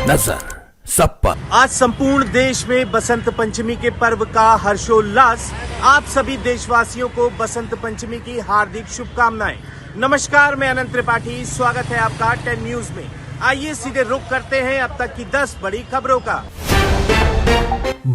नजर सब पर। आज संपूर्ण देश में बसंत पंचमी के पर्व का हर्षोल्लास। आप सभी देशवासियों को बसंत पंचमी की हार्दिक शुभकामनाएं। नमस्कार, मैं अनंत त्रिपाठी, स्वागत है आपका 10 न्यूज में। आइए सीधे रुख करते हैं अब तक की 10 बड़ी खबरों का।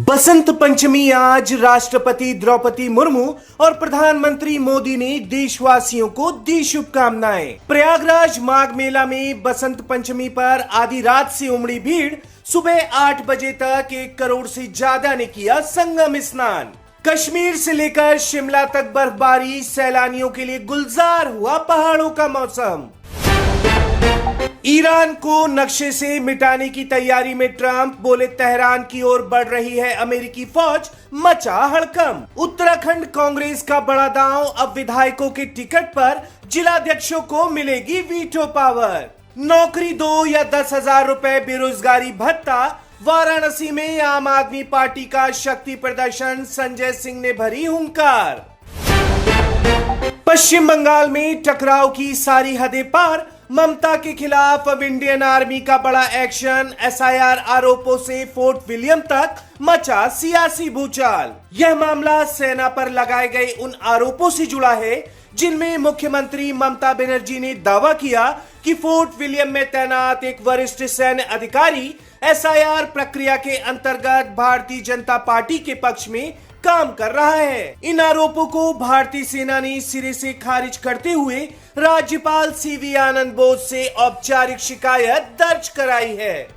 बसंत पंचमी आज राष्ट्रपति द्रौपदी मुर्मू और प्रधानमंत्री मोदी ने देशवासियों को दी शुभकामनाएं। प्रयागराज माघ मेला में बसंत पंचमी पर आधी रात से उमड़ी भीड़। सुबह 8 बजे तक 1 करोड़ से ज्यादा ने किया संगम स्नान। कश्मीर से लेकर शिमला तक बर्फबारी, सैलानियों के लिए गुलजार हुआ पहाड़ों का मौसम। ईरान को नक्शे से मिटाने की तैयारी में ट्रंप, बोले तेहरान की ओर बढ़ रही है अमेरिकी फौज, मचा हड़कंप। उत्तराखंड कांग्रेस का बड़ा दांव, अब विधायकों के टिकट पर जिलाध्यक्षों को मिलेगी वीटो पावर। नौकरी दो या 10,000 रुपए बेरोजगारी भत्ता। वाराणसी में आम आदमी पार्टी का शक्ति प्रदर्शन, संजय सिंह ने भरी हुंकार। पश्चिम बंगाल में टकराव की सारी हदें पार, ममता के खिलाफ अब इंडियन आर्मी का बड़ा एक्शन। एसआईआर आरोपों से फोर्ट विलियम तक मचा सियासी भूचाल। यह मामला सेना पर लगाए गए उन आरोपों से जुड़ा है जिनमें मुख्यमंत्री ममता बनर्जी ने दावा किया कि फोर्ट विलियम में तैनात एक वरिष्ठ सैन्य अधिकारी एसआईआर प्रक्रिया के अंतर्गत भारतीय जनता पार्टी के पक्ष में काम कर रहा है। इन आरोपों को भारतीय सेना ने सिरे से खारिज करते हुए राज्यपाल सीवी आनंद बोस से औपचारिक शिकायत दर्ज कराई है।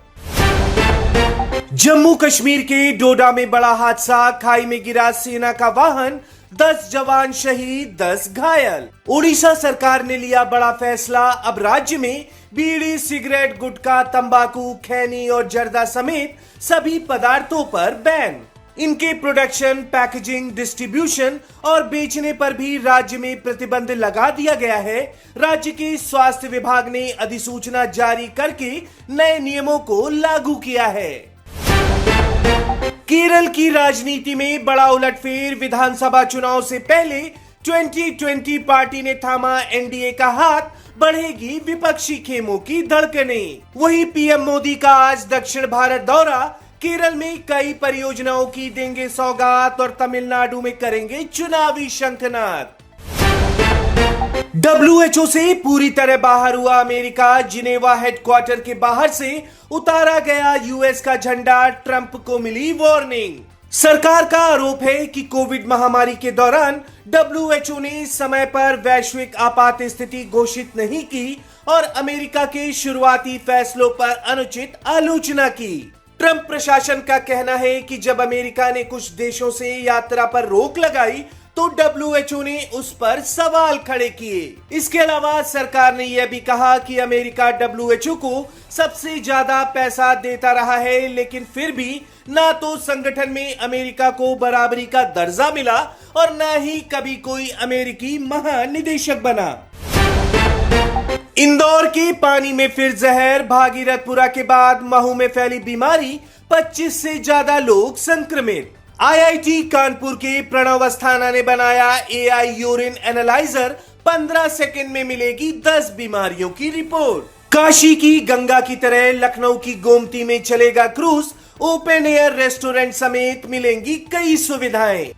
जम्मू कश्मीर के डोडा में बड़ा हादसा, खाई में गिरा सेना का वाहन, 10 जवान शहीद, 10 घायल। उड़ीसा सरकार ने लिया बड़ा फैसला, अब राज्य में बीड़ी, सिगरेट, गुटखा, तंबाकू, खैनी और जर्दा समेत सभी पदार्थों पर बैन। इनके प्रोडक्शन, पैकेजिंग, डिस्ट्रीब्यूशन और बेचने पर भी राज्य में प्रतिबंध लगा दिया गया है। राज्य के स्वास्थ्य विभाग ने अधिसूचना जारी करके नए नियमों को लागू किया है। केरल की राजनीति में बड़ा उलटफेर, विधानसभा चुनाव से पहले 2020 पार्टी ने थामा एनडीए का हाथ, बढ़ेगी विपक्षी खेमों की धड़कनें। वहीं पीएम मोदी का आज दक्षिण भारत दौरा, केरल में कई परियोजनाओं की देंगे सौगात और तमिलनाडु में करेंगे चुनावी शंखनाद। WHO से पूरी तरह बाहर हुआ अमेरिका, जिनेवा हेडक्वार्टर के बाहर से उतारा गया यूएस का झंडा, ट्रंप को मिली वार्निंग। सरकार का आरोप है कि कोविड महामारी के दौरान WHO ने समय पर वैश्विक आपात स्थिति घोषित नहीं की और अमेरिका के शुरुआती फैसलों पर अनुचित आलोचना की। ट्रंप प्रशासन का कहना है कि जब अमेरिका ने कुछ देशों से यात्रा पर रोक लगाई तो WHO ने उस पर सवाल खड़े किए। इसके अलावा सरकार ने यह भी कहा कि अमेरिका WHO को सबसे ज्यादा पैसा देता रहा है, लेकिन फिर भी ना तो संगठन में अमेरिका को बराबरी का दर्जा मिला और ना ही कभी कोई अमेरिकी महानिदेशक बना। इंदौर के पानी में फिर जहर, भागीरथपुरा के बाद महू में फैली बीमारी, 25 से ज्यादा लोग संक्रमित। आईआईटी कानपुर के प्रणव अस्थाना ने बनाया एआई यूरिन एनालाइजर, 15 सेकंड में मिलेगी 10 बीमारियों की रिपोर्ट। काशी की गंगा की तरह लखनऊ की गोमती में चलेगा क्रूज, ओपन एयर रेस्टोरेंट समेत मिलेंगी कई सुविधाएं।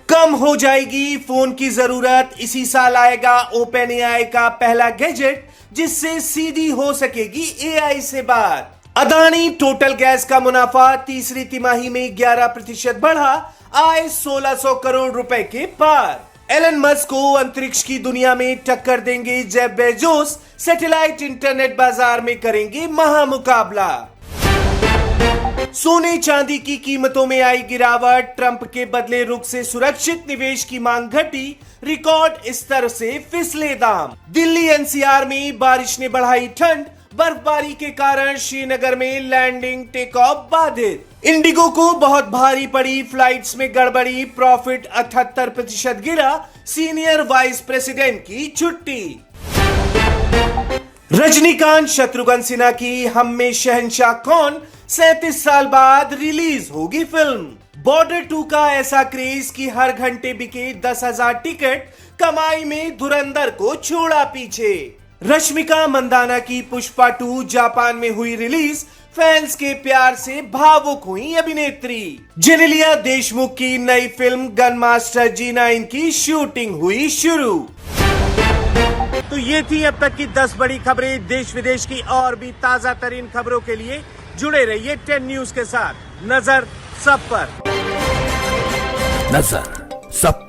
कम हो जाएगी फोन की जरूरत, इसी साल आएगा ओपन एआई का पहला गैजेट जिससे सीधी हो सकेगी एआई से बात। अदानी टोटल गैस का मुनाफा तीसरी तिमाही में 11% बढ़ा, आय 1600 करोड़ रुपए के पार। एलन मस्क को अंतरिक्ष की दुनिया में टक्कर देंगे जेफ बेजोस, सैटेलाइट इंटरनेट बाजार में करेंगे महामुकाबला। सोने चांदी की कीमतों में आई गिरावट, ट्रंप के बदले रुख से सुरक्षित निवेश की मांग घटी, रिकॉर्ड स्तर से फिसले दाम। दिल्ली एनसीआर में बारिश ने बढ़ाई ठंड, बर्फबारी के कारण श्रीनगर में लैंडिंग टेक ऑफ बाधित। इंडिगो को बहुत भारी पड़ी, फ्लाइट्स में गड़बड़ी, प्रॉफिट 78% गिरा, सीनियर वाइस प्रेसिडेंट की छुट्टी। रजनीकांत शत्रुघ्न सिन्हा की हम में शहंशाह कौन, 37 साल बाद रिलीज होगी फिल्म। बॉर्डर 2 का ऐसा क्रेज कि हर घंटे बिके 10,000 टिकट, कमाई में धुरंधर को छोड़ा पीछे। रश्मिका मंदाना की पुष्पा 2 जापान में हुई रिलीज, फैंस के प्यार से भावुक हुई अभिनेत्री। जेनेलिया देशमुख की नई फिल्म गन मास्टर G9 की शूटिंग हुई शुरू। तो ये थी अब तक की 10 बड़ी खबरें। देश विदेश की और भी ताजा तरीन खबरों के लिए जुड़े रहिए 10 न्यूज के साथ। नजर सब पर। नजर सब पर।